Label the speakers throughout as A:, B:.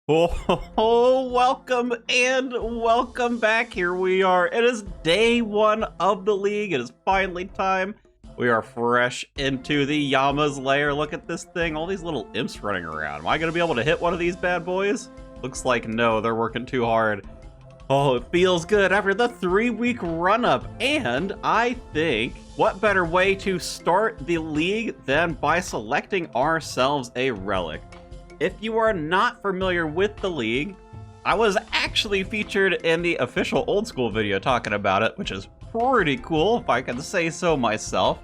A: Welcome and welcome back. Here we are. It is day one of the league. It is finally time. We are fresh into the Yama's lair. Look at this thing. All these little imps running around. Am I going to be able to hit one of these bad boys? Looks like no. They're working too hard. Oh, it feels good after the 3-week run-up. And I think what better way to start the league than by selecting ourselves a relic. If you are not familiar with the league, I was actually featured in the official Old School video talking about it, which is pretty cool, if I can say so myself.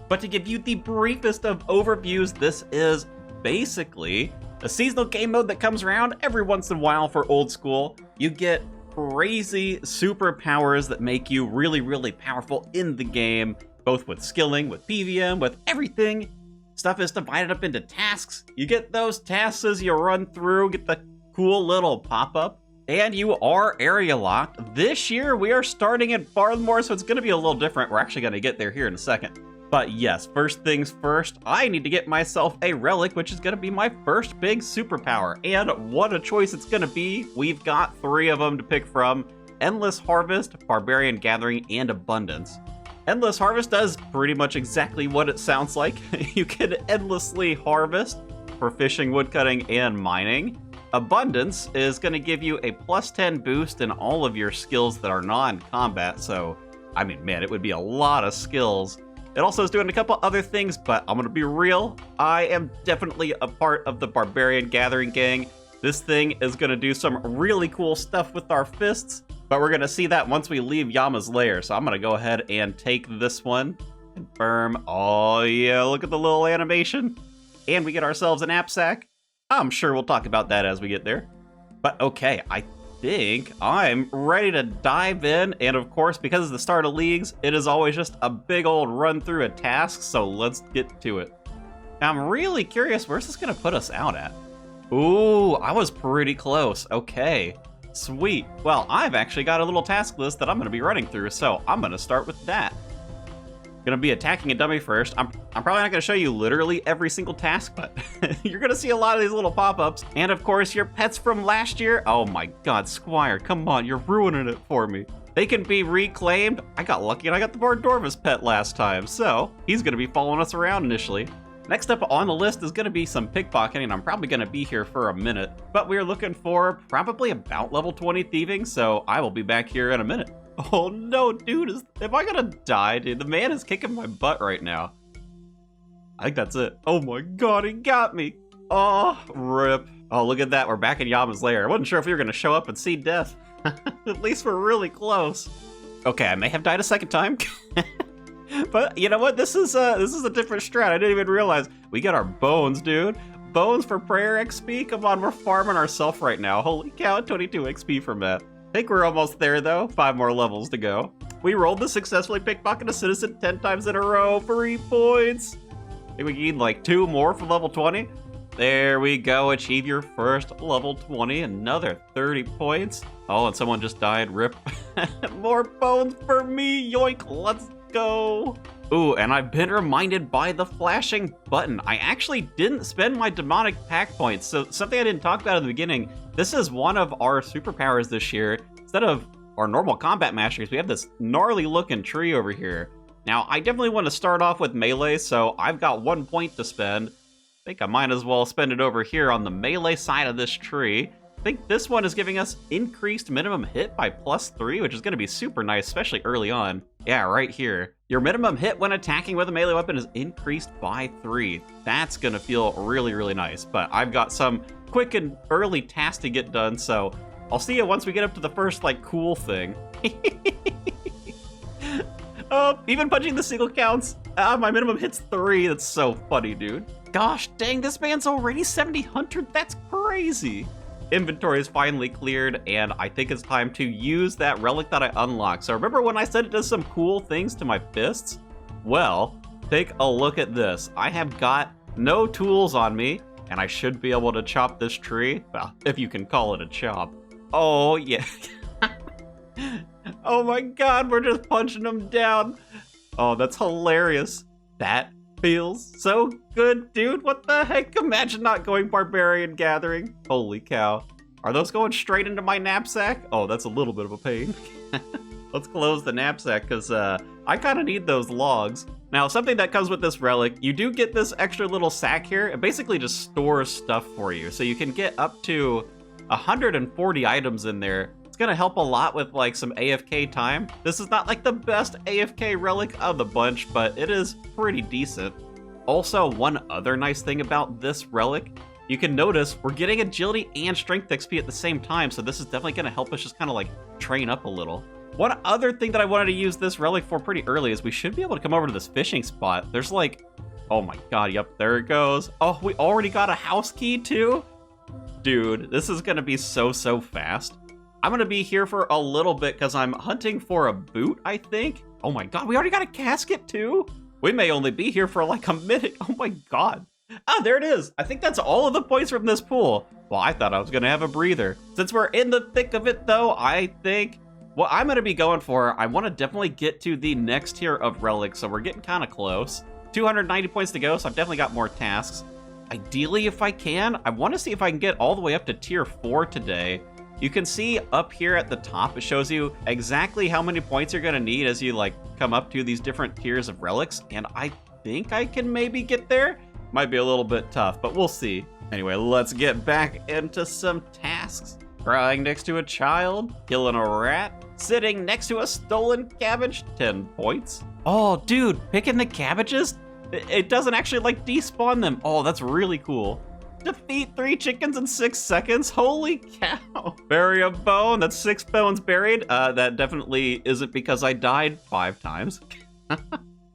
A: But to give you the briefest of overviews, this is basically a seasonal game mode that comes around every once in a while for Old School. You get crazy superpowers that make you really, really powerful in the game, both with skilling, with PVM, with everything. Stuff is divided up into tasks. You get those tasks as you run through, get the cool little pop-up, and you are area locked. This year, we are starting at Farthmore, so it's going to be a little different. We're actually going to get there here in a second. But yes, first things first, I need to get myself a relic, which is going to be my first big superpower. And what a choice it's going to be. We've got 3 of them to pick from: Endless Harvest, Barbarian Gathering, and Abundance. Endless Harvest does pretty much exactly what it sounds like. You can endlessly harvest for fishing, woodcutting, and mining. Abundance is going to give you a +10 boost in all of your skills that are non-combat, so, I mean, man, it would be a lot of skills. It also is doing a couple other things, but I'm going to be real. I am definitely a part of the Barbarian Gathering gang. This thing is going to do some really cool stuff with our fists. But we're going to see that once we leave Yama's lair. So I'm going to go ahead and take this one. Confirm. Oh, yeah. Look at the little animation. And we get ourselves an knapsack. I'm sure we'll talk about that as we get there. But okay, I think I'm ready to dive in. And of course, because it's the start of leagues, it is always just a big old run through of tasks. So let's get to it. Now, I'm really curious, where's this going to put us out at? Ooh, I was pretty close. Okay. Sweet. Well, I've actually got a little task list that I'm going to be running through, so I'm going to start with that. Going to be attacking a dummy first. I'm probably not going to show you literally every single task, but you're going to see a lot of these little pop-ups. And of course, your pets from last year. Oh my god, Squire, come on, you're ruining it for me. They can be reclaimed. I got lucky and I got the Bardorva's pet last time, so he's going to be following us around initially. Next up on the list is going to be some pickpocketing. I'm probably going to be here for a minute, but we're looking for probably about level 20 thieving, so I will be back here in a minute. Oh no, dude, am I going to die, dude? The man is kicking my butt right now. I think that's it. Oh my god, he got me. Oh, rip. Oh, look at that. We're back in Yama's lair. I wasn't sure if we were going to show up and see death. At least we're really close. Okay, I may have died a second time. But you know what? This is a different strat. I didn't even realize. We got our bones, dude. Bones for prayer XP. Come on, we're farming ourselves right now. Holy cow, 22 XP from that. I think we're almost there though. 5 more levels to go. We rolled to successfully pickpocket a citizen 10 times in a row. 3 points. I think we need like 2 more for level 20. There we go. Achieve your first level 20. Another 30 points. Oh, and someone just died. Rip. More bones for me. Yoink. Let's go. Ooh, and I've been reminded by the flashing button. I actually didn't spend my demonic pack points, so something I didn't talk about in the beginning. This is one of our superpowers this year. Instead of our normal combat masteries, we have this gnarly looking tree over here. Now, I definitely want to start off with melee, so I've got 1 point to spend. I think I might as well spend it over here on the melee side of this tree. I think this one is giving us increased minimum hit by +3, which is going to be super nice, especially early on. Yeah, right here. Your minimum hit when attacking with a melee weapon is increased by 3. That's going to feel really, really nice. But I've got some quick and early tasks to get done, so I'll see you once we get up to the first, like, cool thing. Oh, even punching the single counts. My minimum hit's 3. That's so funny, dude. Gosh dang, this man's already 7,000. That's crazy. Inventory is finally cleared, and I think it's time to use that relic that I unlocked. So remember when I said it does some cool things to my fists? Well, take a look at this. I have got no tools on me, and I should be able to chop this tree. Well, if you can call it a chop. Oh, yeah. Oh my god, we're just punching them down. Oh, that's hilarious. That Feels so good, dude. What the heck? Imagine not going Barbarian Gathering. Holy cow. Are those going straight into my knapsack? Oh, that's a little bit of a pain. Let's close the knapsack, because I kind of need those logs. Now, something that comes with this relic, you do get this extra little sack here. It basically just stores stuff for you. So you can get up to 140 items in there. It's going to help a lot with like some AFK time. This is not like the best AFK relic of the bunch, but it is pretty decent. Also, one other nice thing about this relic, you can notice we're getting agility and strength XP at the same time. So this is definitely going to help us just kind of like train up a little. One other thing that I wanted to use this relic for pretty early is we should be able to come over to this fishing spot. There's like, oh my god, yep, there it goes. Oh, we already got a house key too? Dude, this is gonna be so fast. I'm gonna be here for a little bit because I'm hunting for a boot, I think. Oh my god, we already got a casket too? We may only be here for like a minute. Oh my god. Ah, there it is. I think that's all of the points from this pool. Well, I thought I was gonna have a breather. Since we're in the thick of it though, I think what I'm going to be going for, I want to definitely get to the next tier of relics, so we're getting kind of close. 290 points to go, so I've definitely got more tasks. Ideally, if I can, I want to see if I can get all the way up to tier 4 today. You can see up here at the top, it shows you exactly how many points you're going to need as you like come up to these different tiers of relics, and I think I can maybe get there. Might be a little bit tough, but we'll see. Anyway, let's get back into some tasks. Crying next to a child, killing a rat, sitting next to a stolen cabbage, 10 points. Oh, dude, picking the cabbages? It doesn't actually, like, despawn them. Oh, that's really cool. Defeat 3 chickens in 6 seconds? Holy cow. Bury a bone, that's 6 bones buried. That definitely isn't because I died 5 times. I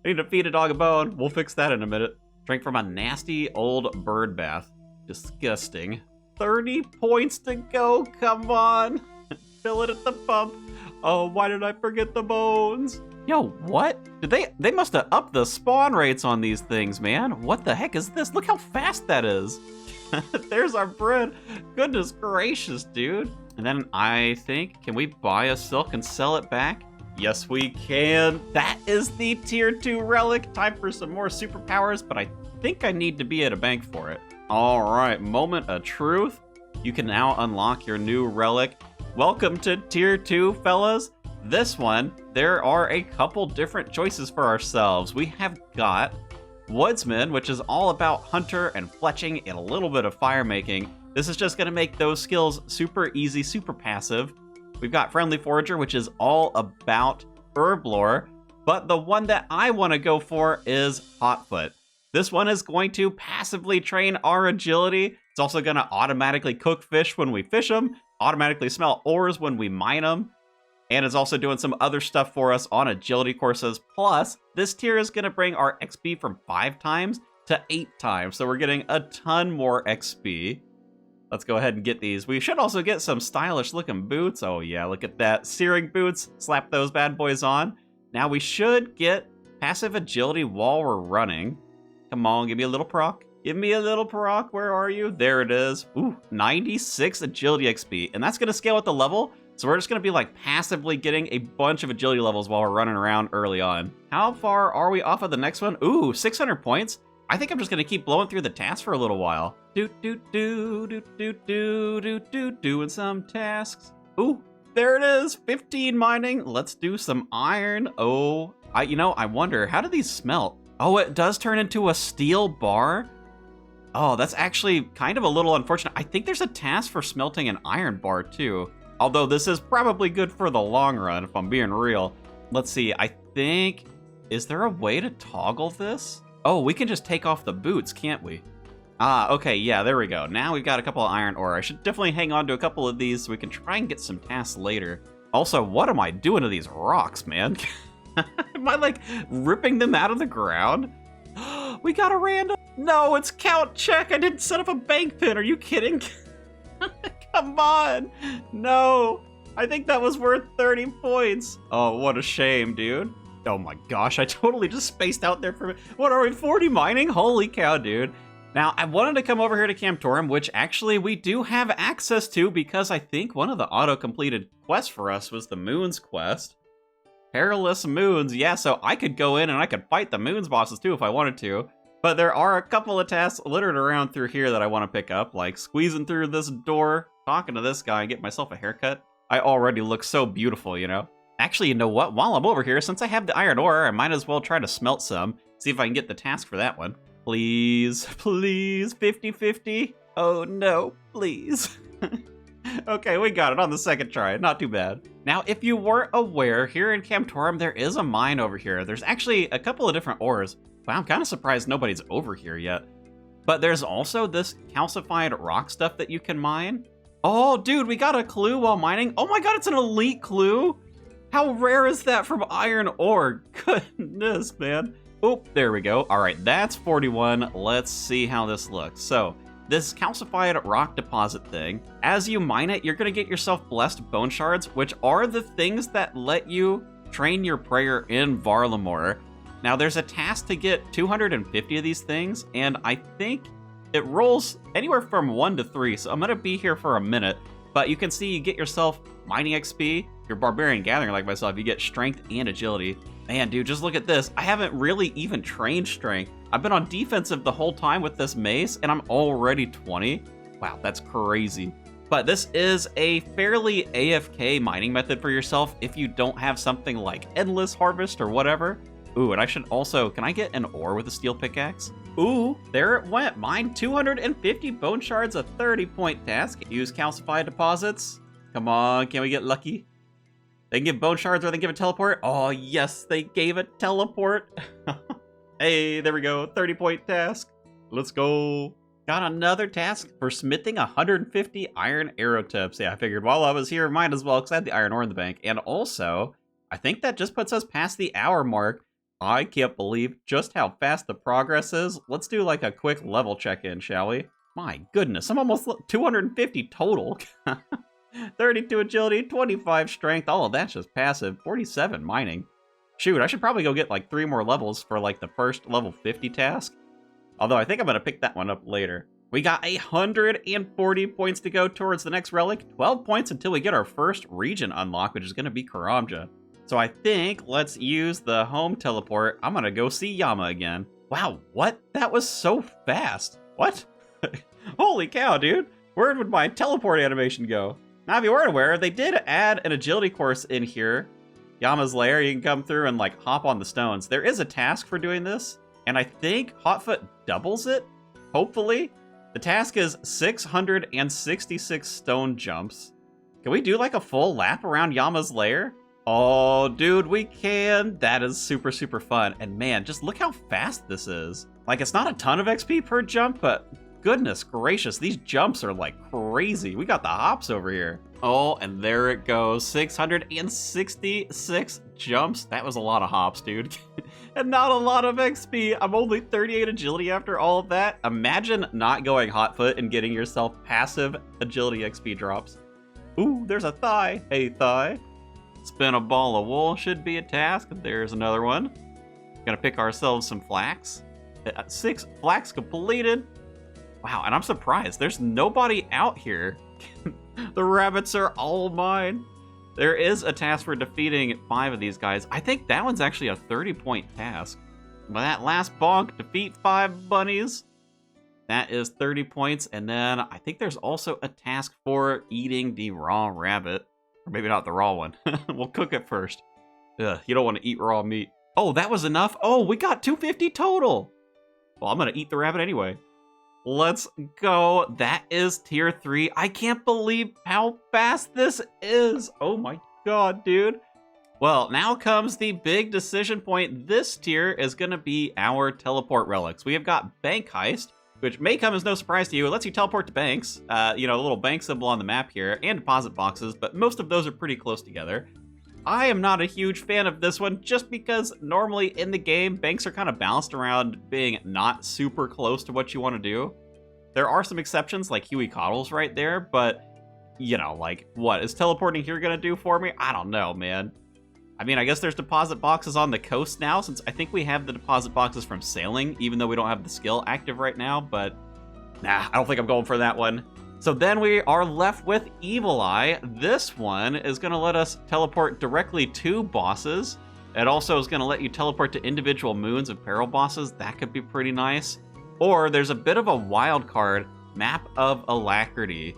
A: need to feed a dog a bone. We'll fix that in a minute. Drink from a nasty old bird bath. Disgusting. 30 points to go, come on. Fill it at the pump. Oh, why did I forget the bones? Yo, what? They must have upped the spawn rates on these things, man. What the heck is this? Look how fast that is. There's our bread. Goodness gracious, dude. And then I think, can we buy a silk and sell it back? Yes, we can. That is the tier 2 relic. Time for some more superpowers, but I think I need to be at a bank for it. All right, moment of truth. You can now unlock your new relic. Welcome to tier 2, fellas. This one, there are a couple different choices for ourselves. We have got Woodsman, which is all about hunter and fletching and a little bit of fire making. This is just gonna make those skills super easy, super passive. We've got Friendly Forager, which is all about herb lore, but the one that I wanna go for is Hotfoot. This one is going to passively train our agility. It's also going to automatically cook fish when we fish them, automatically smell ores when we mine them, and it's also doing some other stuff for us on agility courses. Plus, this tier is going to bring our XP from 5 times to 8 times, so we're getting a ton more XP. Let's go ahead and get these. We should also get some stylish looking boots. Oh yeah, look at that. Searing boots. Slap those bad boys on. Now we should get passive agility while we're running. Come on, give me a little proc. Give me a little proc. Where are you? There it is. Ooh, 96 agility XP. And that's going to scale with the level. So we're just going to be like passively getting a bunch of agility levels while we're running around early on. How far are we off of the next one? Ooh, 600 points. I think I'm just going to keep blowing through the tasks for a little while. Doing some tasks. Ooh, there it is. 15 mining. Let's do some iron. Oh, I wonder, how do these smelt? Oh, it does turn into a steel bar? Oh, that's actually kind of a little unfortunate. I think there's a task for smelting an iron bar too. Although this is probably good for the long run, if I'm being real. Let's see, I think, is there a way to toggle this? Oh, we can just take off the boots, can't we? Ah, okay, yeah, there we go. Now we've got a couple of iron ore. I should definitely hang on to a couple of these so we can try and get some tasks later. Also, what am I doing to these rocks, man? Am I like ripping them out of the ground? We got a random. No, it's count check. I didn't set up a bank pin. Are you kidding? Come on. No, I think that was worth 30 points. Oh, what a shame, dude. Oh my gosh, I totally just spaced out there for, what are we, 40 mining? Holy cow, dude. Now, I wanted to come over here to Camptorum, which actually we do have access to because I think one of the auto-completed quests for us was the Moons quest. Perilous Moons, yeah, so I could go in and I could fight the Moons bosses too if I wanted to. But there are a couple of tasks littered around through here that I want to pick up, like squeezing through this door, talking to this guy, and get myself a haircut. I already look so beautiful, you know? Actually, you know what? While I'm over here, since I have the iron ore, I might as well try to smelt some, see if I can get the task for that one. Please, please, 50-50. Oh no, please. Okay, we got it on the second try. Not too bad. Now, if you weren't aware, here in Camtorum, there is a mine over here. There's actually a couple of different ores. Wow, I'm kind of surprised nobody's over here yet. But there's also this calcified rock stuff that you can mine. Oh, dude, we got a clue while mining. Oh my god, it's an elite clue. How rare is that from iron ore? Goodness, man. Oh, there we go. All right, that's 41. Let's see how this looks. So, this calcified rock deposit thing, as you mine it, you're going to get yourself blessed bone shards, which are the things that let you train your prayer in Varlamore. Now, there's a task to get 250 of these things, and I think it rolls anywhere from 1 to 3, so I'm going to be here for a minute. But you can see you get yourself mining XP, your barbarian gathering like myself, you get strength and agility. Man, dude, just look at this. I haven't really even trained strength. I've been on defensive the whole time with this mace, and I'm already 20. Wow, that's crazy. But this is a fairly AFK mining method for yourself if you don't have something like Endless Harvest or whatever. Ooh, and I should also, can I get an ore with a steel pickaxe? Ooh, there it went. Mine 250 bone shards, a 30-point task. Use calcified deposits. Come on, can we get lucky? They can give bone shards or they can give a teleport. Oh, yes, they gave a teleport. Hey, there we go. 30-point task. Let's go. Got another task for smithing 150 iron arrow tips. Yeah, I figured while I was here, might as well, because I had the iron ore in the bank. And also, I think that just puts us past the hour mark. I can't believe just how fast the progress is. Let's do like a quick level check-in, shall we? My goodness, I'm almost 250 total. 32 agility, 25 strength, all of that's just passive, 47 mining. Shoot, I should probably go get like 3 more levels for like the first level 50 task. Although I think I'm going to pick that one up later. We got 140 points to go towards the next relic, 12 points until we get our first region unlock, which is going to be Karamja. So I think let's use the home teleport. I'm going to go see Yama again. Wow, what? That was so fast. What? Holy cow, dude. Where would my teleport animation go? Now, if you weren't aware, they did add an agility course in here. Yama's Lair, you can come through and like hop on the stones. There is a task for doing this, and I think Hotfoot doubles it, hopefully. The task is 666 stone jumps. Can we do like a full lap around Yama's Lair? Oh, dude, we can. That is super, super fun. And man, just look how fast this is. Like, it's not a ton of XP per jump, but goodness gracious, these jumps are like crazy. We got the hops over here. Oh, and there it goes. 666 jumps. That was a lot of hops, dude. And not a lot of XP. I'm only 38 agility after all of that. Imagine not going Hotfoot and getting yourself passive agility XP drops. Ooh, there's a thigh. Hey, thigh. Spin a ball of wool should be a task. There's another one. Gonna pick ourselves some flax. 6 flax completed. Wow, and I'm surprised. There's nobody out here. The rabbits are all mine. There is a task for defeating 5 of these guys. I think that one's actually a 30-point task. But that last bonk, defeat 5 bunnies. That is 30 points. And then I think there's also a task for eating the raw rabbit. Or maybe not the raw one. We'll cook it first. Ugh, you don't want to eat raw meat. Oh, that was enough? Oh, we got 250 total. Well, I'm going to eat the rabbit anyway. Let's go. That is tier 3. I can't believe how fast this is. Oh my god, dude. Well, now comes the big decision point. This tier is going to be our teleport relics. We have got Bank Heist, which may come as no surprise to you. It lets you teleport to banks, you know, a little bank symbol on the map here, and deposit boxes, but most of those are pretty close together. I am not a huge fan of this one, just because normally in the game, banks are kind of balanced around being not super close to what you want to do. There are some exceptions, like Huey Coddles right there, but, you know, like, what is teleporting here going to do for me? I don't know, man. I mean, I guess there's deposit boxes on the coast now, since I think we have the deposit boxes from sailing, even though we don't have the skill active right now, but nah, I don't think I'm going for that one. So then we are left with Evil Eye. This one is going to let us teleport directly to bosses. It also is going to let you teleport to individual moons of peril bosses. That could be pretty nice. Or there's a bit of a wild card, Map of Alacrity.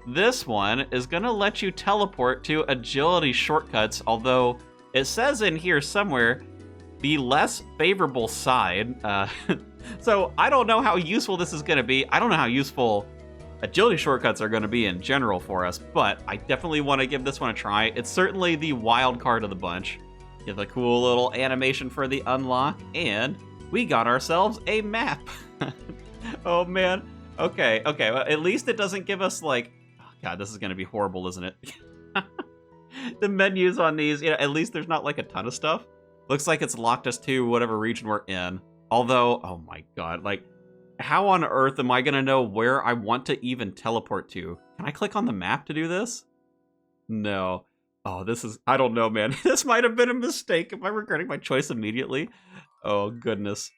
A: This one is going to let you teleport to agility shortcuts, although it says in here somewhere, the less favorable side. So I don't know how useful this is going to be. I don't know how useful agility shortcuts are going to be in general for us, but I definitely want to give this one a try. It's certainly the wild card of the bunch. Give a cool little animation for the unlock, and we got ourselves a map. Oh man. Okay, well, at least it doesn't give us like, oh god, this is going to be horrible, isn't it? The menus on these, at least there's not like a ton of stuff. Looks like it's locked us to whatever region we're in. Although, oh my god, like, how on earth am I going to know where I want to even teleport to? Can I click on the map to do this? No. Oh, this is, I don't know, man. This might have been a mistake. Am I regretting my choice immediately? Oh, goodness.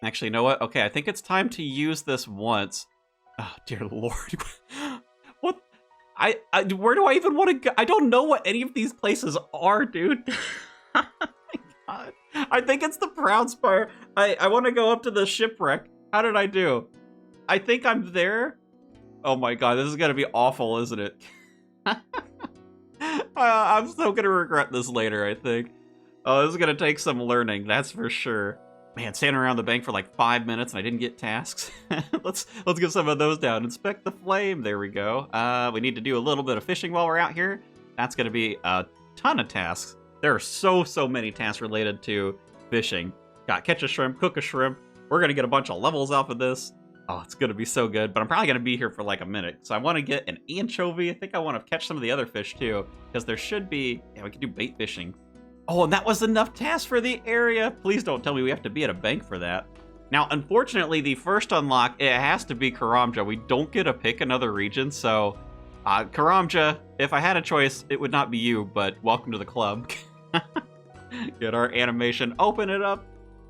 A: Actually, you know what? Okay, I think it's time to use this once. Oh, dear lord. What? Where do I even want to go? I don't know what any of these places are, dude. Oh my god. I think it's the Proud Spire. I want to go up to the shipwreck. How did I do? I think I'm there. Oh my god, this is going to be awful, isn't it? I'm so going to regret this later, I think. Oh, this is going to take some learning, that's for sure. Man, standing around the bank for like 5 minutes and I didn't get tasks. Let's get some of those down. Inspect the flame. There we go. We need to do a little bit of fishing while we're out here. That's going to be a ton of tasks. There are so many tasks related to fishing. Got catch a shrimp, cook a shrimp. We're going to get a bunch of levels off of this. Oh, it's going to be so good, but I'm probably going to be here for like a minute. So I want to get an anchovy. I think I want to catch some of the other fish too, because there should be, yeah, we can do bait fishing. Oh, and that was enough tasks for the area. Please don't tell me we have to be at a bank for that. Now, unfortunately, the first unlock, it has to be Karamja. We don't get to pick another region, so Karamja, if I had a choice, it would not be you, but welcome to the club. Get our animation, open it up.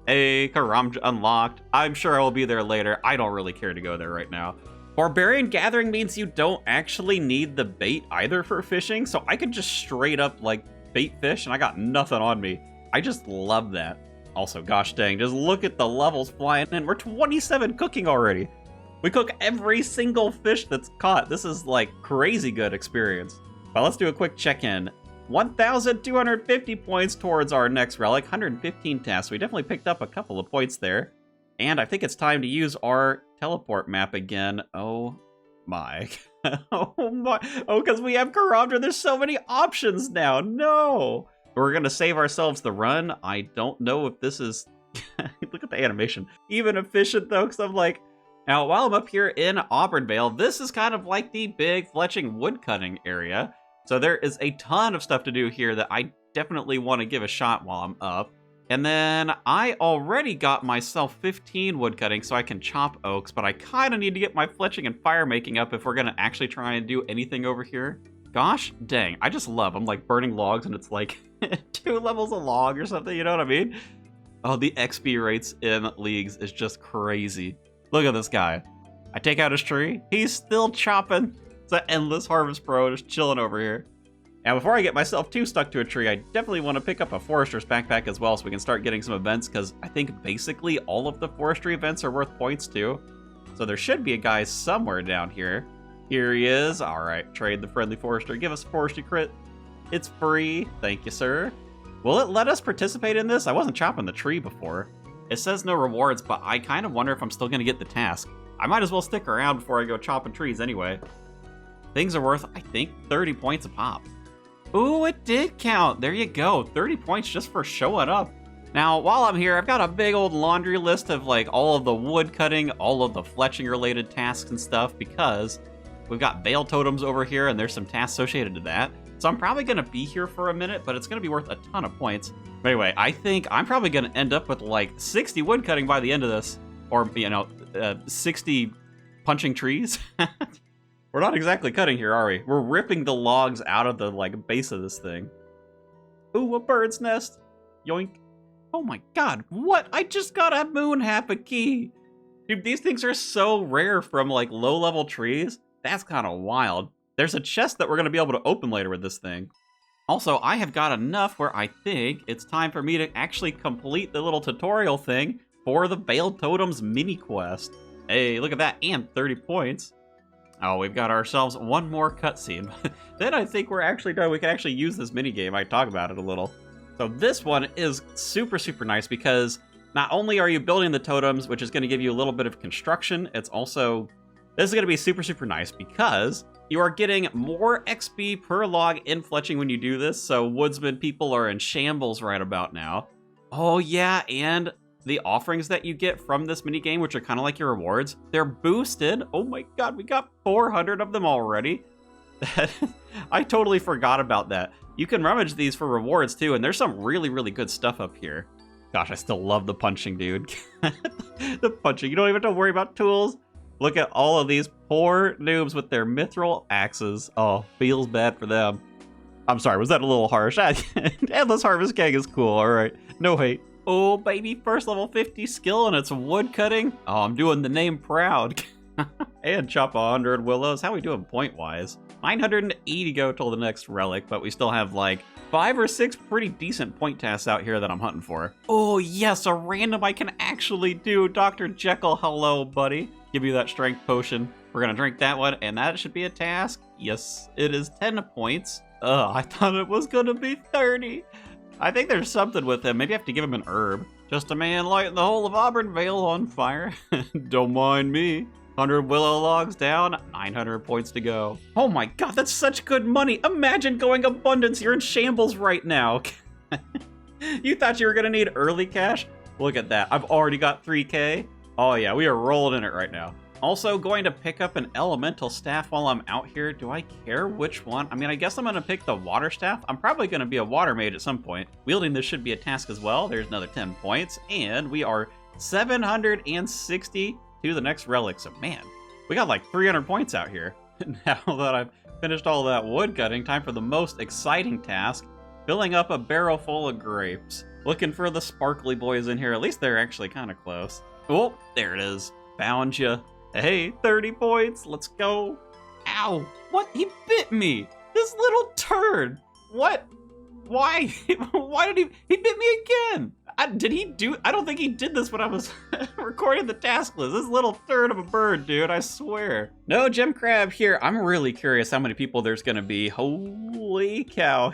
A: Hey, Karamja unlocked. I'm sure I will be there later. I don't really care to go there right now. Barbarian Gathering means you don't actually need the bait either for fishing, so I could just straight up, like, bait fish, and I got nothing on me. I just love that. Also, gosh dang, just look at the levels flying in. We're 27 cooking already. We cook every single fish that's caught. This is, like, crazy good experience. But let's do a quick check-in. 1,250 points towards our next relic, 115 tasks. We definitely picked up a couple of points there. And I think it's time to use our teleport map again. Oh my. Oh my. Oh, because we have Karamja. There's so many options now. No. We're going to save ourselves the run. I don't know if this is... Look at the animation. Even efficient, though, because I'm like... Now, while I'm up here in Auburnvale, this is kind of like the big fletching woodcutting area. So there is a ton of stuff to do here that I definitely want to give a shot while I'm up. And then I already got myself 15 woodcutting so I can chop oaks, but I kind of need to get my fletching and fire making up if we're going to actually try and do anything over here. Gosh dang, I just love, I'm like burning logs and it's like 2 levels a log or something, you know what I mean? Oh, the XP rates in Leagues is just crazy. Look at this guy. I take out his tree, he's still chopping. It's an endless harvest pro just chilling over here. Now, before I get myself too stuck to a tree, I definitely want to pick up a forester's backpack as well so we can start getting some events, because I think basically all of the forestry events are worth points too. So there should be a guy somewhere down here. Here he is. All right, trade the friendly forester. Give us a forestry crit. It's free. Thank you, sir. Will it let us participate in this? I wasn't chopping the tree before. It says no rewards, but I kind of wonder if I'm still going to get the task. I might as well stick around before I go chopping trees anyway. Things are worth, I think, 30 points a pop. Ooh, it did count. There you go. 30 points just for showing up. Now, while I'm here, I've got a big old laundry list of like all of the wood cutting, all of the fletching related tasks and stuff, because we've got Veil Totems over here and there's some tasks associated to that. So I'm probably going to be here for a minute, but it's going to be worth a ton of points. But anyway, I think I'm probably going to end up with like 60 wood cutting by the end of this. Or, 60 punching trees. We're not exactly cutting here, are we? We're ripping the logs out of the, like, base of this thing. Ooh, a bird's nest. Yoink. Oh my god, what? I just got a moon half a key. Dude, these things are so rare from, like, low-level trees. That's kind of wild. There's a chest that we're going to be able to open later with this thing. Also, I have got enough where I think it's time for me to actually complete the little tutorial thing for the Veiled Totems mini quest. Hey, look at that, and 30 points. Oh, we've got ourselves one more cutscene. Then I think we're actually done. We can actually use this mini game. I talk about it a little. So this one is super, super nice because not only are you building the totems, which is going to give you a little bit of construction, it's also... This is going to be super, super nice because you are getting more XP per log in fletching when you do this, so woodsman people are in shambles right about now. Oh yeah, and the offerings that you get from this minigame, which are kind of like your rewards, they're boosted. Oh my god, we got 400 of them already. I totally forgot about that. You can rummage these for rewards too, and there's some really, really good stuff up here. Gosh, I still love the punching, dude. The punching, you don't even have to worry about tools. Look at all of these poor noobs with their mithril axes. Oh, feels bad for them. I'm sorry, was that a little harsh? Endless Harvest Gang is cool, alright. No hate. Oh, baby, first level 50 skill and it's wood cutting. Oh, I'm doing the name proud. And chop 100 willows. How are we doing point-wise? 980 to go till the next relic, but we still have like 5 or 6 pretty decent point tasks out here that I'm hunting for. Oh, yes, a random I can actually do. Dr. Jekyll, hello, buddy. Give you that strength potion. We're gonna drink that one, and that should be a task. Yes, it is 10 points. I thought it was gonna be 30. I think there's something with him. Maybe I have to give him an herb. Just a man lighting the whole of Auburn Vale on fire. Don't mind me. 100 willow logs down, 900 points to go. Oh my god, that's such good money. Imagine going abundance. You're in shambles right now. You thought you were gonna need early cash? Look at that. I've already got 3K. Oh yeah, we are rolling in it right now. Also going to pick up an elemental staff while I'm out here. Do I care which one? I mean, I guess I'm going to pick the water staff. I'm probably going to be a water mage at some point. Wielding this should be a task as well. There's another 10 points. And we are 760 to the next relic. So man, we got like 300 points out here. Now that I've finished all that wood cutting, time for the most exciting task. Filling up a barrel full of grapes. Looking for the sparkly boys in here. At least they're actually kind of close. Oh, there it is. Found ya. Hey, 30 points. Let's go. Ow. What? He bit me. This little turd. What? Why? Why did he bit me again? Did he do? I don't think he did this when I was recording the task list. This little turd of a bird, dude, I swear. No gem crab here. I'm really curious how many people there's gonna be. Holy cow.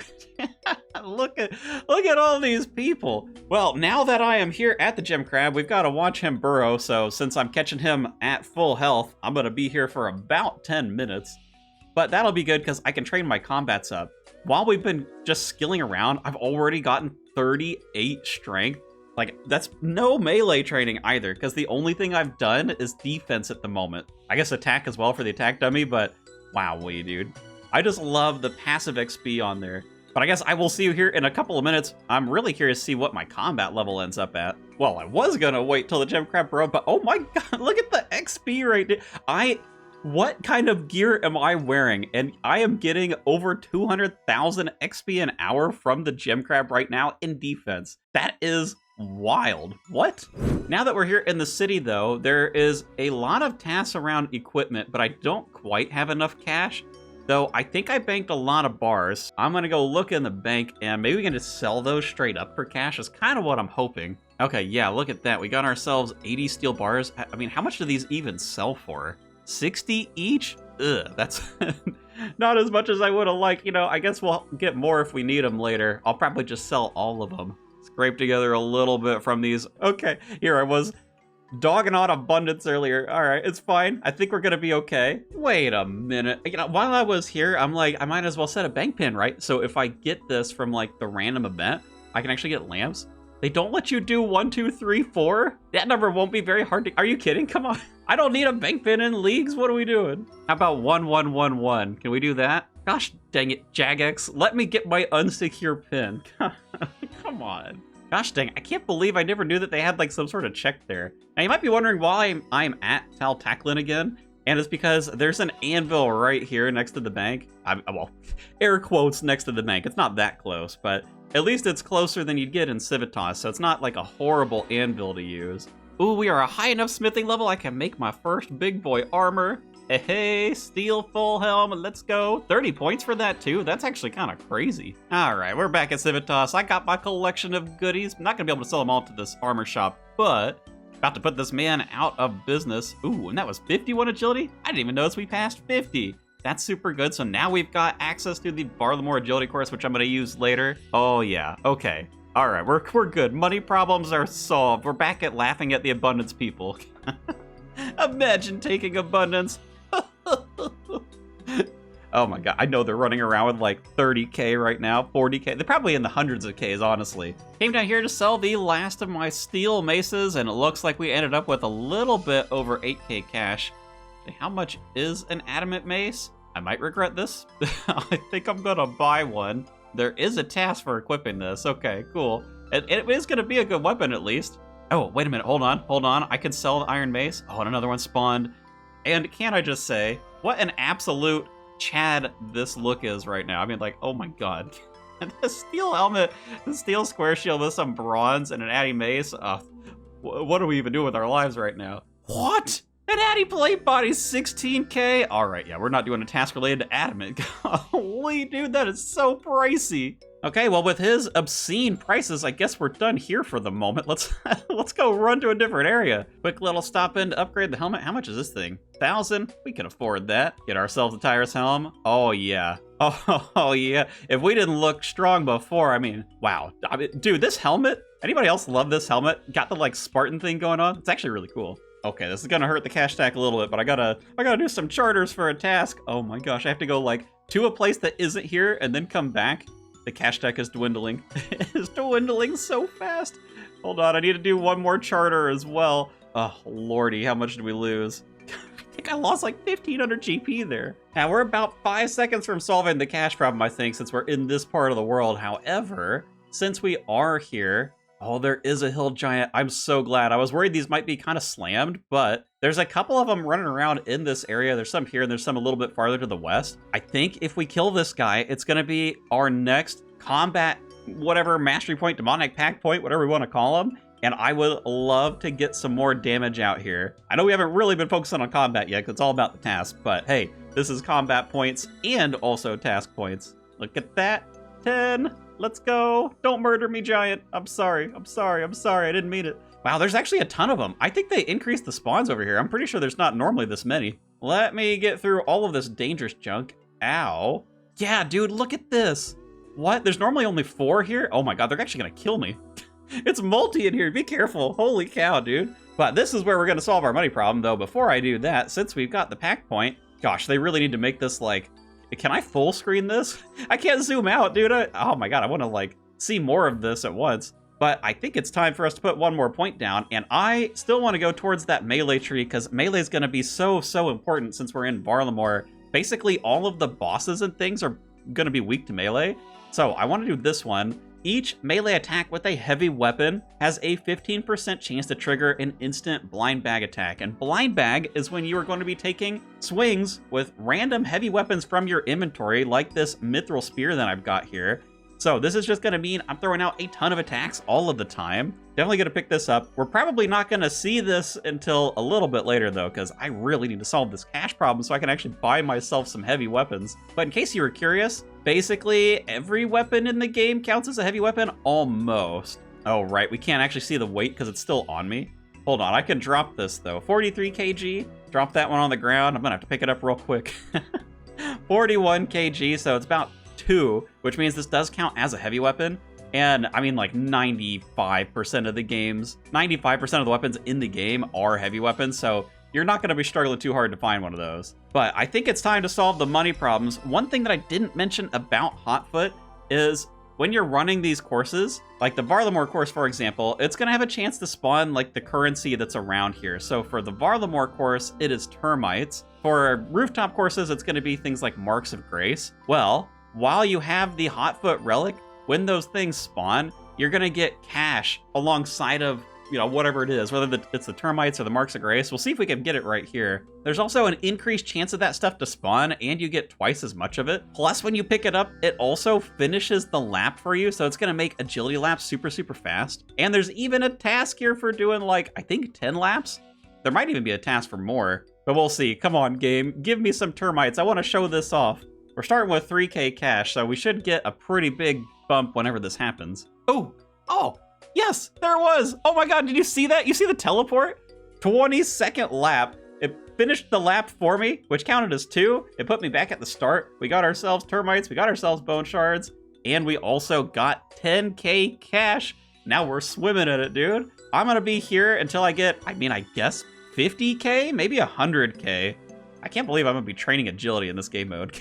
A: Look at all these people. Well, now that I am here at the gem crab, we've got to watch him burrow. So since I'm catching him at full health, I'm gonna be here for about 10 minutes. But that'll be good because I can train my combats up. While we've been just skilling around, I've already gotten 38 strength. Like, that's no melee training either, because the only thing I've done is defense at the moment. I guess attack as well for the attack dummy, but wowee, dude. I just love the passive XP on there. But I guess I will see you here in a couple of minutes. I'm really curious to see what my combat level ends up at. Well, I was gonna wait till the gem crab bro, but oh my god, look at the XP right there. What kind of gear am I wearing? And I am getting over 200,000 XP an hour from the gem crab right now in defense. That is wild. What? Now that we're here in the city though, there is a lot of tasks around equipment, but I don't quite have enough cash. Though I think I banked a lot of bars. I'm gonna go look in the bank and maybe we can just sell those straight up for cash is kind of what I'm hoping. Okay, yeah, look at that. We got ourselves 80 steel bars. I mean, how much do these even sell for? 60 each? Ugh, that's not as much as I would have liked. You know, I guess we'll get more if we need them later. I'll probably just sell all of them. Scrape together a little bit from these. Okay, here I was dogging on abundance earlier. All right, it's fine. I think we're gonna be okay. Wait a minute. You know, while I was here, I'm like, I might as well set a bank pin, right? So if I get this from like the random event, I can actually get lamps. They don't let you do 1, 2, 3, 4. That number won't be very hard to... Are you kidding? Come on. I don't need a bank pin in leagues. What are we doing? How about 1, 1, 1, 1? Can we do that? Gosh dang it, Jagex. Let me get my unsecure pin. Come on. Gosh dang, I can't believe I never knew that they had like some sort of check there. Now you might be wondering why I'm at Tal Taklin again. And it's because there's an anvil right here next to the bank. Well, air quotes next to the bank. It's not that close, but at least it's closer than you'd get in Civitas, so it's not like a horrible anvil to use. Ooh, we are a high enough smithing level I can make my first big boy armor. Hey, steel full helm, let's go. 30 points for that too? That's actually kind of crazy. All right, we're back at Civitas. I got my collection of goodies. I'm not gonna be able to sell them all to this armor shop, but about to put this man out of business. Ooh, and that was 51 agility? I didn't even notice we passed 50. That's super good. So now we've got access to the Varlamore agility course, which I'm gonna use later. Oh yeah, okay. All right, we're good. Money problems are solved. We're back at laughing at the abundance people. Imagine taking abundance. Oh my god, I know they're running around with like 30k right now, 40k. They're probably in the hundreds of k's, honestly. Came down here to sell the last of my steel maces, and it looks like we ended up with a little bit over 8k cash. How much is an adamant mace? I might regret this. I think I'm gonna buy one. There is a task for equipping this. Okay, cool. It is gonna be a good weapon at least. Oh, wait a minute, hold on. I can sell the iron mace. Oh, and another one spawned. And can I just say, what an absolute Chad this look is right now. I mean, like, oh my god. The steel helmet, the steel square shield with some bronze and an Addy mace. What do we even do with our lives right now? What? An Addy plate body's 16k? All right, yeah, we're not doing a task related to adamant. Holy dude, that is so pricey. Okay, well, with his obscene prices, I guess we're done here for the moment. Let's go run to a different area. Quick little stop in to upgrade the helmet. How much is this thing? 1,000? We can afford that. Get ourselves a Tyrus helm. Oh yeah. Oh yeah. If we didn't look strong before, I mean, wow. I mean, dude, this helmet. Anybody else love this helmet? Got the like Spartan thing going on. It's actually really cool. Okay, this is gonna hurt the cash stack a little bit, but I gotta do some charters for a task. Oh my gosh, I have to go like to a place that isn't here and then come back. The cash stack is dwindling. It is dwindling so fast. Hold on, I need to do one more charter as well. Oh, lordy, how much did we lose? I think I lost like 1,500 GP there. Now, we're about 5 seconds from solving the cash problem, I think, since we're in this part of the world. However, since we are here, oh, there is a hill giant. I'm so glad. I was worried these might be kind of slammed, but there's a couple of them running around in this area. There's some here and there's some a little bit farther to the west. I think if we kill this guy, it's going to be our next combat, whatever, mastery point, demonic pact point, whatever we want to call them. And I would love to get some more damage out here. I know we haven't really been focusing on combat yet because it's all about the task, but hey, this is combat points and also task points. Look at that. 10. Let's go. Don't murder me, giant. I'm sorry. I didn't mean it. Wow, there's actually a ton of them. I think they increased the spawns over here. I'm pretty sure there's not normally this many. Let me get through all of this dangerous junk. Ow. Yeah, dude, look at this. What? There's normally only 4 here? Oh my god, they're actually gonna kill me. It's multi in here. Be careful. Holy cow, dude. But this is where we're gonna solve our money problem, though. Before I do that, since we've got the pack point, gosh, they really need to make this like... Can I full screen this? I can't zoom out, dude. Oh my god, I want to like see more of this at once. But I think it's time for us to put one more point down, and I still want to go towards that melee tree because melee is going to be so important since we're in Varlamore. Basically, all of the bosses and things are going to be weak to melee. So I want to do this one. Each melee attack with a heavy weapon has a 15% chance to trigger an instant blind bag attack. And blind bag is when you are going to be taking swings with random heavy weapons from your inventory, like this mithril spear that I've got here. So this is just going to mean I'm throwing out a ton of attacks all of the time. Definitely going to pick this up. We're probably not going to see this until a little bit later, though, because I really need to solve this cash problem so I can actually buy myself some heavy weapons. But in case you were curious, basically every weapon in the game counts as a heavy weapon, almost. Oh, right. We can't actually see the weight because it's still on me. Hold on. I can drop this, though. 43 kg. Drop that one on the ground. I'm going to have to pick it up real quick. 41 kg, so it's about 2, which means this does count as a heavy weapon. And I mean, like 95% of the games, 95% of the weapons in the game are heavy weapons, so you're not going to be struggling too hard to find one of those. But I think it's time to solve the money problems. One thing that I didn't mention about Hotfoot is when you're running these courses, like the Varlamore course, for example, it's going to have a chance to spawn like the currency that's around here. So for the Varlamore course, it is termites. For rooftop courses, it's going to be things like marks of grace. Well, while you have the Hotfoot relic, when those things spawn, you're going to get cash alongside of, you know, whatever it is, whether it's the termites or the marks of grace. We'll see if we can get it right here. There's also an increased chance of that stuff to spawn, and you get twice as much of it. Plus, when you pick it up, it also finishes the lap for you, so it's going to make agility laps super fast. And there's even a task here for doing, like, I think 10 laps? There might even be a task for more. But we'll see. Come on, game. Give me some termites. I want to show this off. We're starting with 3k cash, so we should get a pretty big bump whenever this happens. Oh, yes, there it was. Oh my god, did you see that? You see the teleport? 20-second lap. It finished the lap for me, which counted as 2. It put me back at the start. We got ourselves termites, we got ourselves bone shards, and we also got 10k cash. Now we're swimming in it, dude. I'm gonna be here until I get, I guess 50k? Maybe 100k. I can't believe I'm gonna be training agility in this game mode.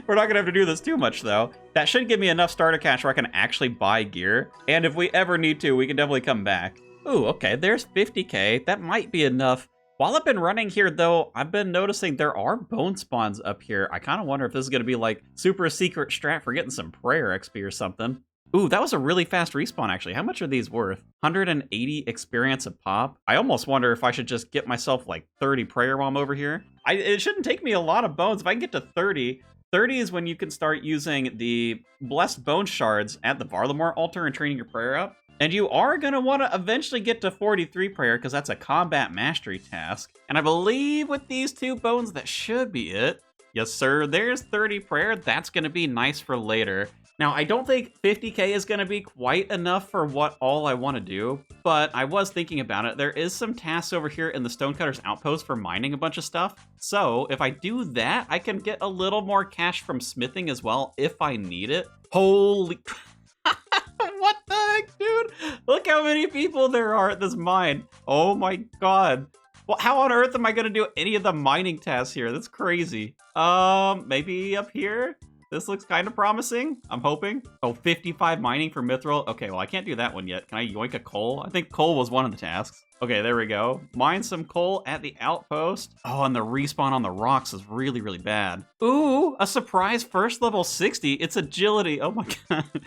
A: We're not gonna have to do this too much, though. That should give me enough starter cash where I can actually buy gear. And if we ever need to, we can definitely come back. Ooh, okay, there's 50k. That might be enough. While I've been running here, though, I've been noticing there are bone spawns up here. I kind of wonder if this is gonna be like super secret strat for getting some prayer XP or something. Ooh, that was a really fast respawn, actually. How much are these worth? 180 experience a pop? I almost wonder if I should just get myself like 30 prayer while I'm over here. It shouldn't take me a lot of bones. If I can get to 30, 30 is when you can start using the blessed bone shards at the Varlamore altar and training your prayer up. And you are going to want to eventually get to 43 prayer because that's a combat mastery task. And I believe with these 2 bones, that should be it. Yes, sir. There's 30 prayer. That's going to be nice for later. Now, I don't think 50k is going to be quite enough for what all I want to do, but I was thinking about it. There is some tasks over here in the Stonecutter's Outpost for mining a bunch of stuff. So if I do that, I can get a little more cash from smithing as well if I need it. Holy... What the heck, dude? Look how many people there are at this mine. Oh my god. Well, how on earth am I going to do any of the mining tasks here? That's crazy. Maybe up here? This looks kind of promising, I'm hoping. Oh, 55 mining for mithril. Okay, well, I can't do that one yet. Can I yoink a coal? I think coal was one of the tasks. Okay, there we go. Mine some coal at the outpost. Oh, and the respawn on the rocks is really, really bad. Ooh, a surprise first level 60. It's agility. Oh my god.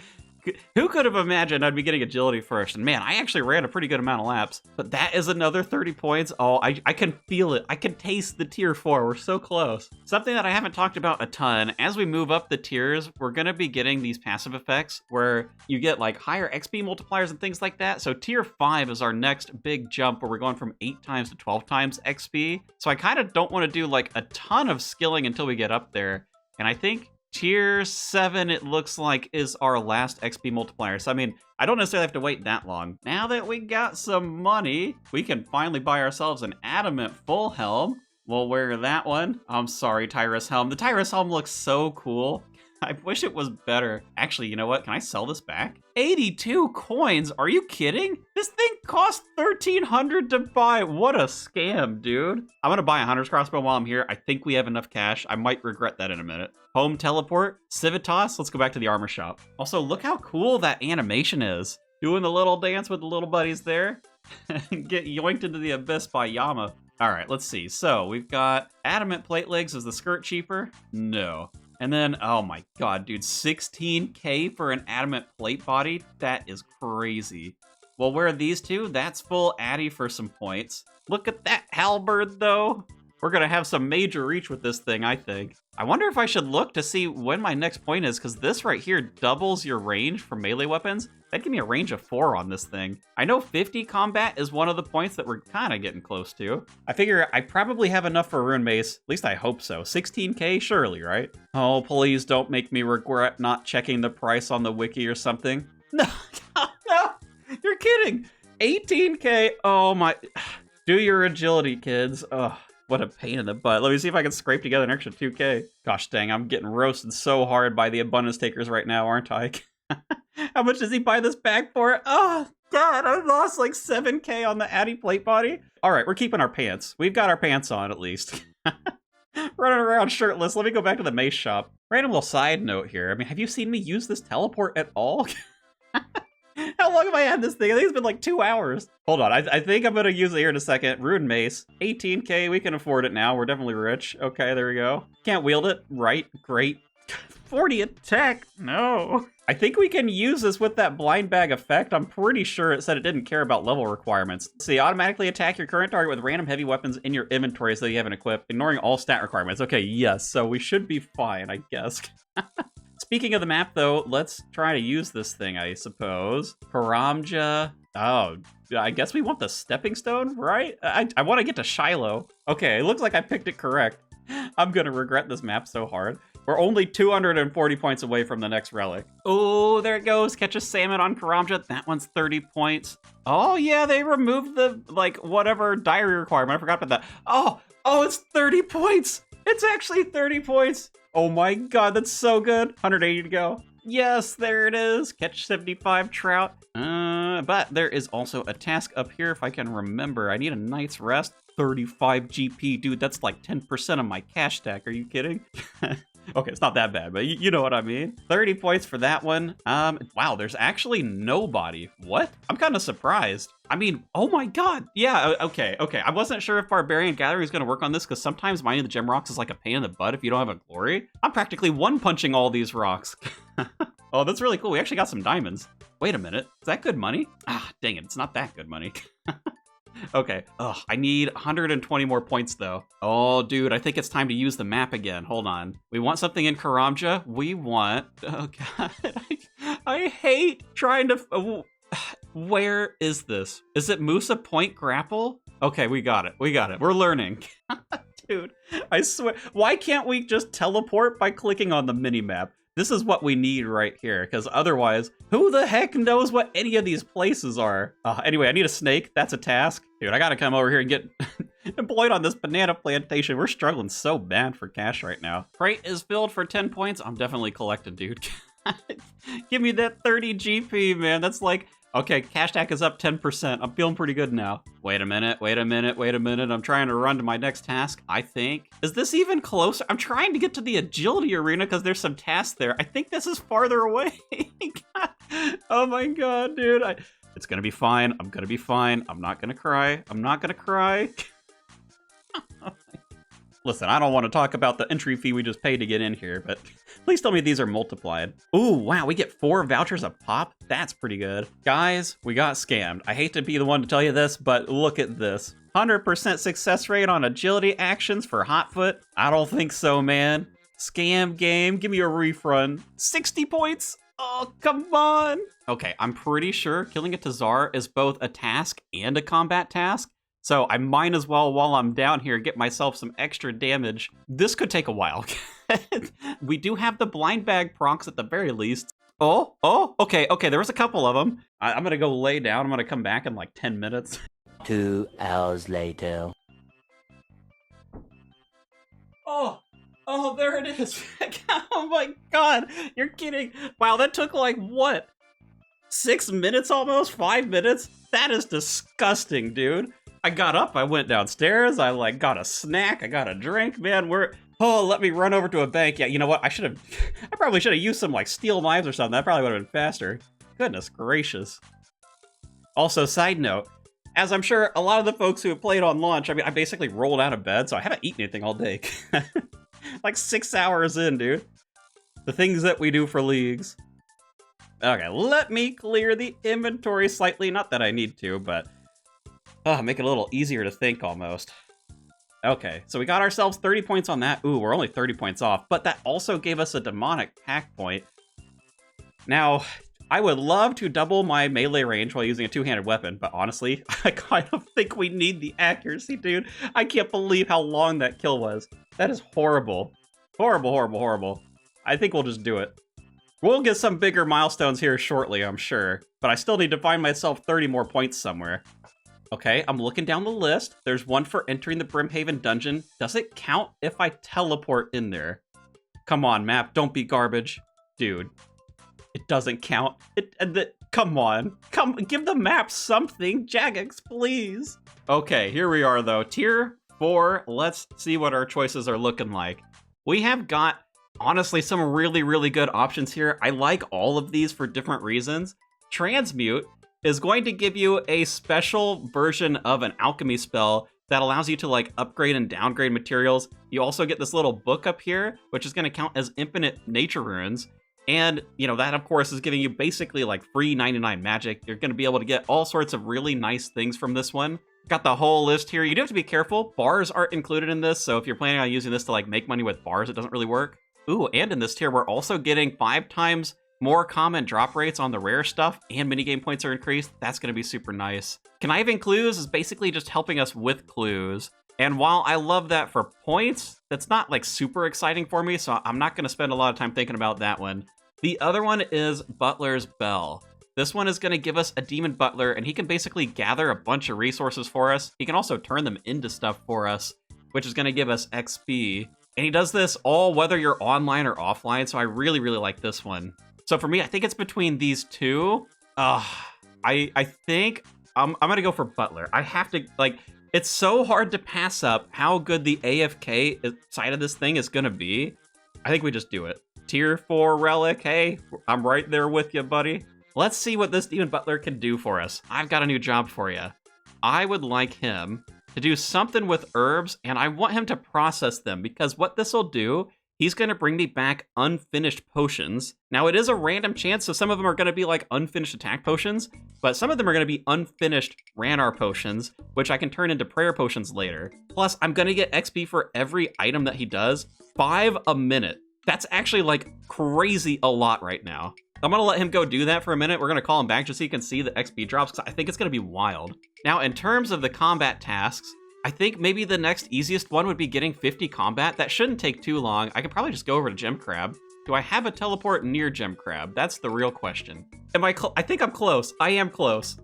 A: Who could have imagined I'd be getting agility first? And man, I actually ran a pretty good amount of laps. But that is another 30 points. Oh, I can feel it. I can taste the tier 4. We're so close. Something that I haven't talked about a ton, as we move up the tiers, we're going to be getting these passive effects where you get like higher XP multipliers and things like that. So tier 5 is our next big jump where we're going from 8 times to 12 times XP. So I kind of don't want to do like a ton of skilling until we get up there. And I think tier 7, it looks like, is our last XP multiplier. So, I mean, I don't necessarily have to wait that long. Now that we got some money, we can finally buy ourselves an adamant full helm. We'll wear that one. I'm sorry, Tyrus helm. The Tyrus helm looks so cool. I wish it was better. Actually, you know what? Can I sell this back? 82 coins? Are you kidding? This thing cost 1,300 to buy. What a scam, dude. I'm gonna buy a hunter's crossbow while I'm here. I think we have enough cash. I might regret that in a minute. Home teleport, Civitas. Let's go back to the armor shop. Also, look how cool that animation is. Doing the little dance with the little buddies there. Get yoinked into the abyss by Yama. All right, let's see. So we've got adamant plate legs. Is the skirt cheaper? No. And then, oh my god, dude, 16k for an adamant plate body? That is crazy. Well, where are these two? That's full addy for some points. Look at that halberd, though. We're gonna have some major reach with this thing, I think. I wonder if I should look to see when my next point is, because this right here doubles your range for melee weapons. That'd give me a range of 4 on this thing. I know 50 combat is one of the points that we're kind of getting close to. I figure I probably have enough for Rune Mace. At least I hope so. 16k, surely, right? Oh, please don't make me regret not checking the price on the wiki or something. No, no, you're kidding. 18k, oh my. Do your agility, kids. Ugh. What a pain in the butt. Let me see if I can scrape together an extra 2k. Gosh dang, I'm getting roasted so hard by the abundance takers right now, aren't I? How much does he buy this bag for? Oh, God, I lost like 7k on the Addy plate body. All right, we're keeping our pants. We've got our pants on, at least. Running around shirtless. Let me go back to the mace shop. Random little side note here. I mean, have you seen me use this teleport at all? How long have I had this thing? I think it's been like 2 hours. Hold on, I think I'm gonna use it here in a second. Rune Mace, 18k, we can afford it now. We're definitely rich. Okay, there we go. Can't wield it, right? Great. 40 attack, no. I think we can use this with that blind bag effect. I'm pretty sure it said it didn't care about level requirements. See, automatically attack your current target with random heavy weapons in your inventory so you haven't equipped, ignoring all stat requirements. Okay, yes, so we should be fine, I guess. Speaking of the map, though, let's try to use this thing, I suppose. Karamja, Oh, I guess we want the stepping stone, right? I want to get to Shiloh. Okay, it looks like I picked it correct. I'm gonna regret this map so hard. We're only 240 points away from the next relic. Oh, there it goes. Catch a salmon on Karamja. That one's 30 points. Oh, yeah, they removed the, like, whatever diary requirement. I forgot about that. Oh, it's 30 points. It's actually 30 points. Oh my god, that's so good. 180 to go. Yes, there it is. Catch 75 trout. But there is also a task up here if I can remember. I need a night's rest. 35 GP. Dude, that's like 10% of my cash stack. Are you kidding? Okay, it's not that bad, but you know what I mean. 30 points for that one. Wow, there's actually nobody. What? I'm kind of surprised. I mean, oh my god. Yeah, okay. I wasn't sure if Barbarian Gallery is going to work on this because sometimes mining the gem rocks is like a pain in the butt if you don't have a glory. I'm practically one-punching all these rocks. Oh, that's really cool. We actually got some diamonds. Wait a minute. Is that good money? Ah, dang it. It's not that good money. Okay. Ugh, I need 120 more points, though. Oh, dude, I think it's time to use the map again. Hold on. We want something in Karamja. We want... Oh, God. I hate trying to... Where is this? Is it Musa Point Grapple? Okay, we got it. We're learning. Dude, I swear. Why can't we just teleport by clicking on the mini-map? This is what we need right here, because otherwise, who the heck knows what any of these places are? Anyway, I need a snake. That's a task. Dude, I gotta come over here and get employed on this banana plantation. We're struggling so bad for cash right now. Crate is filled for 10 points. I'm definitely collecting, dude. Give me that 30 GP, man. That's like... Okay, cash stack is up 10%. I'm feeling pretty good now. Wait a minute. I'm trying to run to my next task, I think. Is this even closer? I'm trying to get to the agility arena because there's some tasks there. I think this is farther away. Oh my god, dude. It's gonna be fine. I'm gonna be fine. I'm not gonna cry. Listen, I don't want to talk about the entry fee we just paid to get in here, but please tell me these are multiplied. Ooh, wow, we get 4 vouchers a pop? That's pretty good. Guys, we got scammed. I hate to be the one to tell you this, but look at this. 100% success rate on agility actions for Hotfoot? I don't think so, man. Scam game, give me a refund. 60 points? Oh, come on. Okay, I'm pretty sure killing a Tazar is both a task and a combat task. So I might as well, while I'm down here, get myself some extra damage. This could take a while. We do have the blind bag procs at the very least. Oh, okay, there was a couple of them. I'm gonna go lay down. I'm gonna come back in like 10 minutes.
B: 2 hours later.
A: Oh, there it is. Oh my god, you're kidding. Wow, that took like, what? 6 minutes almost? 5 minutes? That is disgusting, dude. I got up, I went downstairs, I like got a snack, I got a drink, man, let me run over to a bank. Yeah, you know what, I probably should have used some like steel knives or something. That probably would have been faster. Goodness gracious. Also, side note, as I'm sure a lot of the folks who have played on launch, I mean, I basically rolled out of bed, so I haven't eaten anything all day. Like 6 hours in, dude. The things that we do for leagues. Okay, let me clear the inventory slightly. Not that I need to, but... make it a little easier to think, almost. Okay, so we got ourselves 30 points on that. Ooh, we're only 30 points off, but that also gave us a demonic pack point. Now, I would love to double my melee range while using a two-handed weapon, but honestly, I kind of think we need the accuracy, dude. I can't believe how long that kill was. That is horrible. Horrible. I think we'll just do it. We'll get some bigger milestones here shortly, I'm sure, but I still need to find myself 30 more points somewhere. Okay, I'm looking down the list. There's one for entering the Brimhaven dungeon. Does it count if I teleport in there? Come on, map, don't be garbage. Dude, it doesn't count. Come on. Give the map something. Jagex, please. Okay, here we are, though. Tier 4. Let's see what our choices are looking like. We have got, honestly, some really good options here. I like all of these for different reasons. Transmute is going to give you a special version of an alchemy spell that allows you to like upgrade and downgrade materials. You also get this little book up here, which is going to count as infinite nature runes. And, you know, that of course is giving you basically like free 99 magic. You're going to be able to get all sorts of really nice things from this one. Got the whole list here. You do have to be careful. Bars aren't included in this. So if you're planning on using this to like make money with bars, it doesn't really work. Ooh, and in this tier, we're also getting 5 times more common drop rates on the rare stuff and minigame points are increased, that's going to be super nice. Conniving Clues is basically just helping us with clues. And while I love that for points, that's not like super exciting for me, so I'm not going to spend a lot of time thinking about that one. The other one is Butler's Bell. This one is going to give us a Demon Butler, and he can basically gather a bunch of resources for us. He can also turn them into stuff for us, which is going to give us XP. And he does this all whether you're online or offline, so I really, really like this one. So for me, I think it's between these two. I think I'm going to go for Butler. I have to, like, it's so hard to pass up how good the AFK side of this thing is going to be. I think we just do it. Tier 4 Relic, hey, I'm right there with you, buddy. Let's see what this Demon Butler can do for us. I've got a new job for you. I would like him to do something with herbs, and I want him to process them, because what this will do, he's going to bring me back unfinished potions. Now, it is a random chance, so some of them are going to be like unfinished attack potions, but some of them are going to be unfinished Ranar potions, which I can turn into prayer potions later. Plus, I'm going to get XP for every item that he does, 5 a minute. That's actually like crazy a lot right now. I'm going to let him go do that for a minute. We're going to call him back just so you can see the XP drops, because I think it's going to be wild. Now, in terms of the combat tasks, I think maybe the next easiest one would be getting 50 combat. That shouldn't take too long. I could probably just go over to Gem Crab. Do I have a teleport near Gem Crab? That's the real question. Am I I think I'm close. I am close.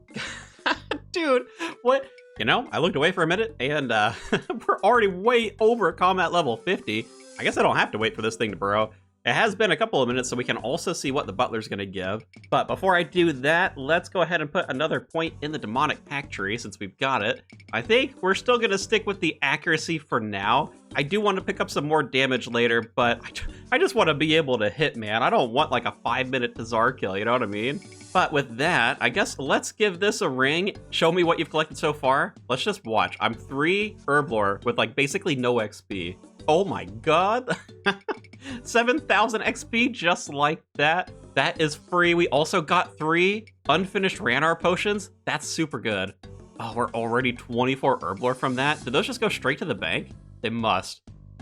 A: Dude, what? You know, I looked away for a minute, and we're already way over combat level 50. I guess I don't have to wait for this thing to burrow. It has been a couple of minutes, so we can also see what the Butler's going to give. But before I do that, let's go ahead and put another point in the demonic pack tree since we've got it. I think we're still going to stick with the accuracy for now. I do want to pick up some more damage later, but I just want to be able to hit, man. I don't want like a 5-minute Tazar kill, you know what I mean? But with that, I guess let's give this a ring. Show me what you've collected so far. Let's just watch. I'm 3 Herblore with like basically no XP. Oh my god. 7,000 XP just like that. That is free. We also got 3 unfinished Ranar potions. That's super good. Oh, we're already 24 Herblore from that. Did those just go straight to the bank? They must.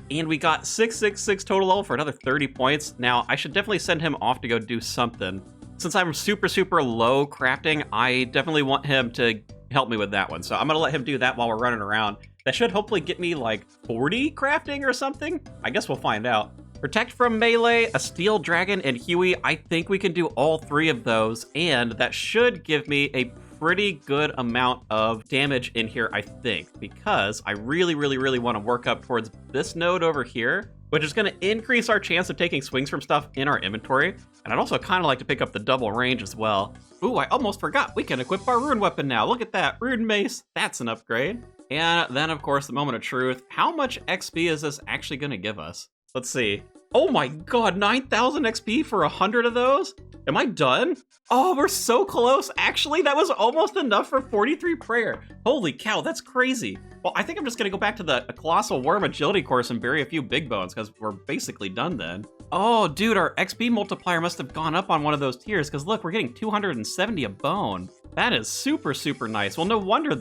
A: And we got 666 total level for another 30 points. Now, I should definitely send him off to go do something. Since I'm super, super low crafting, I definitely want him to help me with that one. So I'm going to let him do that while we're running around. That should hopefully get me like 40 crafting or something. I guess we'll find out. Protect from melee, a steel dragon, and Huey. I think we can do all 3 of those, and that should give me a pretty good amount of damage in here, I think, because I really, really, really want to work up towards this node over here, which is going to increase our chance of taking swings from stuff in our inventory, and I'd also kind of like to pick up the double range as well. Ooh, I almost forgot. We can equip our rune weapon now. Look at that. Rune mace. That's an upgrade. And then, of course, the moment of truth. How much XP is this actually going to give us? Let's see. Oh my god, 9,000 XP for 100 of those? Am I done? Oh, we're so close. Actually, that was almost enough for 43 prayer. Holy cow, that's crazy. Well, I think I'm just going to go back to the Colossal Worm Agility course and bury a few big bones, because we're basically done then. Oh, dude, our XP multiplier must have gone up on one of those tiers, because look, we're getting 270 a bone. That is super, super nice. Well, no wonder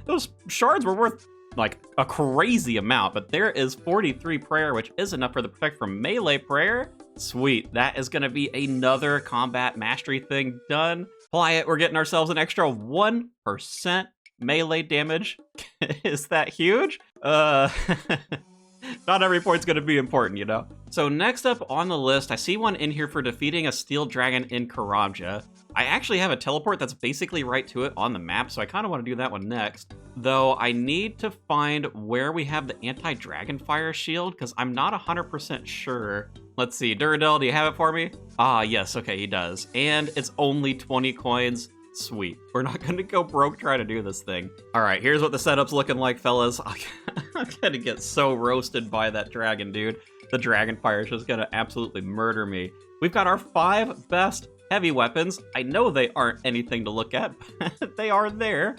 A: those shards were worth like a crazy amount, but there is 43 prayer, which is enough for the protect from melee prayer. Sweet, that is gonna be another combat mastery thing done. Apply it, we're getting ourselves an extra 1% melee damage. Is that huge? Not every point's gonna be important, you know? So next up on the list, I see one in here for defeating a steel dragon in Karamja. I actually have a teleport that's basically right to it on the map, so I kind of want to do that one next. Though I need to find where we have the anti-dragon fire shield, because I'm not 100% sure. Let's see, Duradel, do you have it for me? Ah, yes, okay, he does. And it's only 20 coins. Sweet. We're not going to go broke trying to do this thing. All right, here's what the setup's looking like, fellas. I'm going to get so roasted by that dragon, dude. The dragon fire is just going to absolutely murder me. We've got our 5 best heavy weapons. I know they aren't anything to look at, but they are there.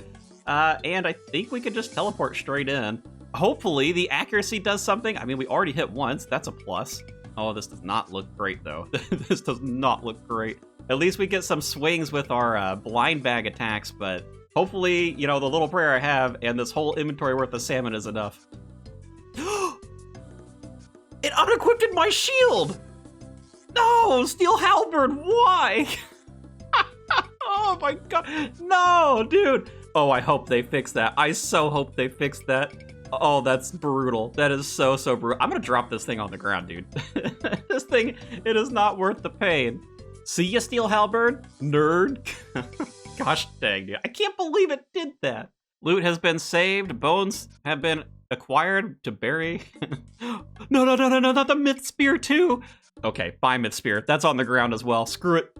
A: And I think we could just teleport straight in. Hopefully the accuracy does something. I mean, we already hit once. That's a plus. Oh, this does not look great, though. This does not look great. At least we get some swings with our blind bag attacks, but hopefully, you know, the little prayer I have and this whole inventory worth of salmon is enough. It unequipped my shield! No! No, Steel Halberd, why? Oh my god, no, dude. Oh, I hope they fix that. I so hope they fix that. Oh, that's brutal. That is so brutal. I'm gonna drop this thing on the ground, dude. This thing, it is not worth the pain. See ya, Steel Halberd, nerd. Gosh dang, dude. I can't believe it did that. Loot has been saved. Bones have been acquired to bury. No, not the Myth Spear too. Okay, buy Myth Spear. That's on the ground as well. Screw it.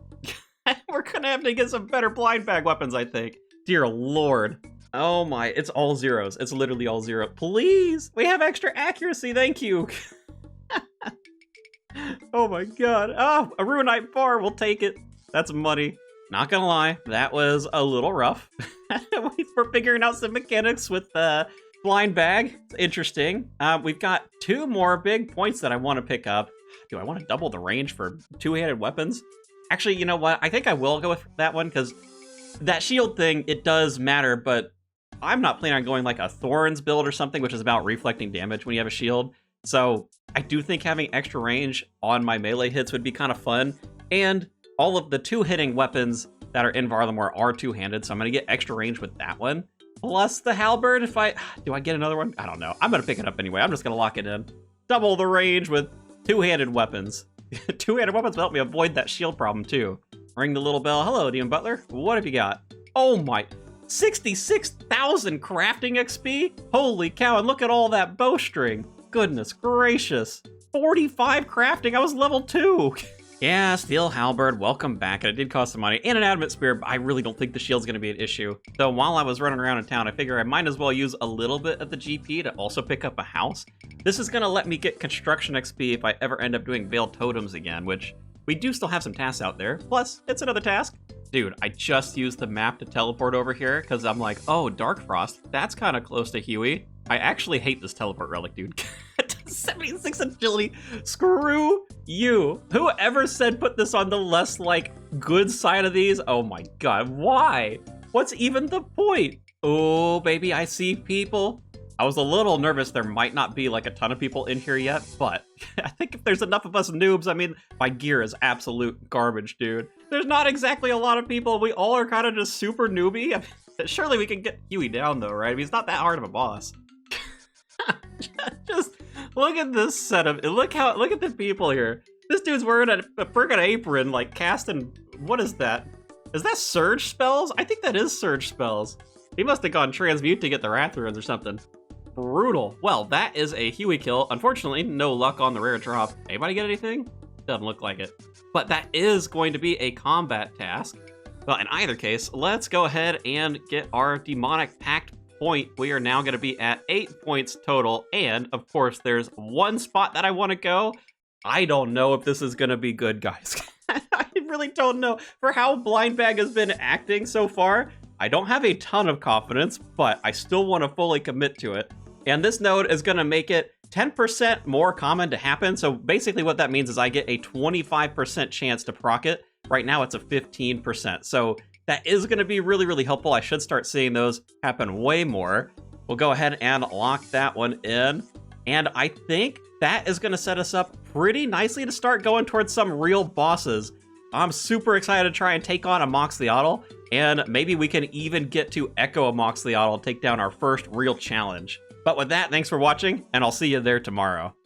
A: We're gonna have to get some better blind bag weapons, I think. Dear Lord. Oh my, it's all zeros. It's literally all zero. Please, we have extra accuracy, thank you. Oh my god. Oh, a Ruinite bar, we'll take it. That's money. Not gonna lie, that was a little rough. We're figuring out some mechanics with blind bag. It's interesting. We've got 2 more big points that I want to pick up. Do I want to double the range for 2-handed weapons? Actually, you know what? I think I will go with that one, because that shield thing, it does matter, but I'm not planning on going like a Thorns build or something, which is about reflecting damage when you have a shield. So I do think having extra range on my melee hits would be kind of fun. And all of the 2-hitting weapons that are in Varlamore are 2-handed, so I'm going to get extra range with that one. Plus the halberd, do I get another one? I don't know. I'm going to pick it up anyway. I'm just going to lock it in. Double the range with 2-handed weapons. 2-handed weapons will help me avoid that shield problem too. Ring the little bell. Hello, Demon Butler. What have you got? Oh my, 66,000 crafting XP? Holy cow, and look at all that bowstring. Goodness gracious. 45 crafting, I was level 2. Yeah, Steel Halberd, welcome back. And it did cost some money and an adamant spear, but I really don't think the shield's gonna be an issue. So while I was running around in town, I figure I might as well use a little bit of the GP to also pick up a house. This is gonna let me get construction XP if I ever end up doing Veiled Totems again, which we do still have some tasks out there. Plus, it's another task. Dude, I just used the map to teleport over here because I'm like, oh, Dark Frost, that's kind of close to Huey. I actually hate this teleport relic, dude. 76 agility, screw you. Whoever said put this on the less, like, good side of these? Oh my god, why? What's even the point? Oh, baby, I see people. I was a little nervous there might not be, like, a ton of people in here yet, but I think if there's enough of us noobs, I mean, my gear is absolute garbage, dude. There's not exactly a lot of people. We all are kind of just super newbie. I mean, surely we can get Huey down, though, right? I mean, he's not that hard of a boss. Just look at this setup. Look at the people here. This dude's wearing a friggin' apron, like casting. What is that? Is that surge spells? I think that is surge spells. He must have gone transmute to get the Wrath Runes or something. Brutal. Well, that is a Huey kill. Unfortunately, no luck on the rare drop. Anybody get anything? Doesn't look like it. But that is going to be a combat task. Well, in either case, let's go ahead and get our demonic pact point. We are now going to be at 8 points total. And of course, there's one spot that I want to go. I don't know if this is going to be good, guys. I really don't know. For how Blind Bag has been acting so far, I don't have a ton of confidence, but I still want to fully commit to it. And this node is going to make it 10% more common to happen. So basically what that means is I get a 25% chance to proc it. Right now it's a 15%. So that is going to be really, really helpful. I should start seeing those happen way more. We'll go ahead and lock that one in. And I think that is going to set us up pretty nicely to start going towards some real bosses. I'm super excited to try and take on a Moxliotl, and maybe we can even get to Echo a Moxliotl, take down our first real challenge. But with that, thanks for watching, and I'll see you there tomorrow.